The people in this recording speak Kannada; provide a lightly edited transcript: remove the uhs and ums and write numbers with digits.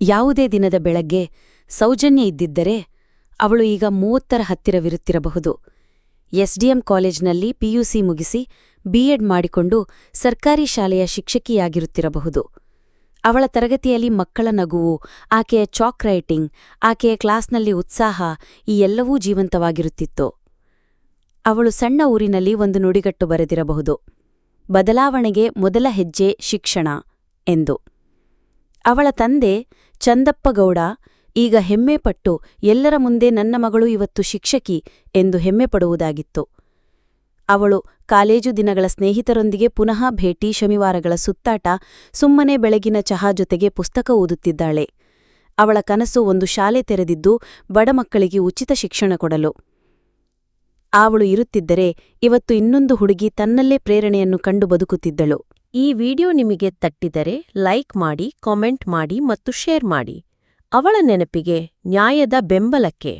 ಯಾವುದೇ ದಿನದ ಬೆಳಗ್ಗೆ ಸೌಜನ್ಯ ಇದ್ದಿದ್ದರೆ ಅವಳು ಈಗ 30ರ ಹತ್ತಿರವಿರುತ್ತಿರಬಹುದು. ಎಸ್ಡಿಎಂ ಕಾಲೇಜ್ನಲ್ಲಿ ಪಿಯುಸಿ ಮುಗಿಸಿ ಬಿಎಡ್ ಮಾಡಿಕೊಂಡು ಸರ್ಕಾರಿ ಶಾಲೆಯ ಶಿಕ್ಷಕಿಯಾಗಿರುತ್ತಿರಬಹುದು. ಅವಳ ತರಗತಿಯಲ್ಲಿ ಮಕ್ಕಳ ನಗುವು, ಆಕೆಯ ಚಾಕ್ ರೈಟಿಂಗ್, ಆಕೆಯ ಕ್ಲಾಸ್ನಲ್ಲಿ ಉತ್ಸಾಹ ಈ ಎಲ್ಲವೂ ಜೀವಂತವಾಗಿರುತ್ತಿತ್ತು. ಅವಳು ಸಣ್ಣ ಊರಿನಲ್ಲಿ ಒಂದು ನುಡಿಗಟ್ಟು ಬರೆದಿರಬಹುದು, ಬದಲಾವಣೆಗೆ ಮೊದಲ ಹೆಜ್ಜೆ ಶಿಕ್ಷಣ ಎಂದು. ಅವಳ ತಂದೆ ಚಂದಪ್ಪಗೌಡ ಈಗ ಹೆಮ್ಮೆಪಟ್ಟು ಎಲ್ಲರ ಮುಂದೆ ನನ್ನ ಮಗಳು ಇವತ್ತು ಶಿಕ್ಷಕಿ ಎಂದು ಹೆಮ್ಮೆಪಡುವುದಾಗಿತ್ತು. ಅವಳು ಕಾಲೇಜು ದಿನಗಳ ಸ್ನೇಹಿತರೊಂದಿಗೆ ಪುನಃ ಭೇಟಿ, ಶನಿವಾರಗಳ ಸುತ್ತಾಟ, ಸುಮ್ಮನೆ ಬೆಳಗಿನ ಚಹಾ ಜೊತೆಗೆ ಪುಸ್ತಕ ಓದುತ್ತಿದ್ದಾಳೆ. ಅವಳ ಕನಸು ಒಂದು ಶಾಲೆ ತೆರೆದಿದ್ದು ಬಡ ಮಕ್ಕಳಿಗೆ ಉಚಿತ ಶಿಕ್ಷಣ ಕೊಡಲು. ಅವಳು ಇರುತ್ತಿದ್ದರೆ ಇವತ್ತು ಇನ್ನೊಂದು ಹುಡುಗಿ ತನ್ನಲ್ಲೇ ಪ್ರೇರಣೆಯನ್ನು ಕಂಡು ಬದುಕುತ್ತಿದ್ದಳು. ಈ ವಿಡಿಯೋ ನಿಮಗೆ ತಟ್ಟಿದರೆ ಲೈಕ್ ಮಾಡಿ, ಕಾಮೆಂಟ್ ಮಾಡಿ ಮತ್ತು ಶೇರ್ ಮಾಡಿ. ಅವಳ ನೆನಪಿಗೆ, ನ್ಯಾಯದ ಬೆಂಬಲಕ್ಕೆ.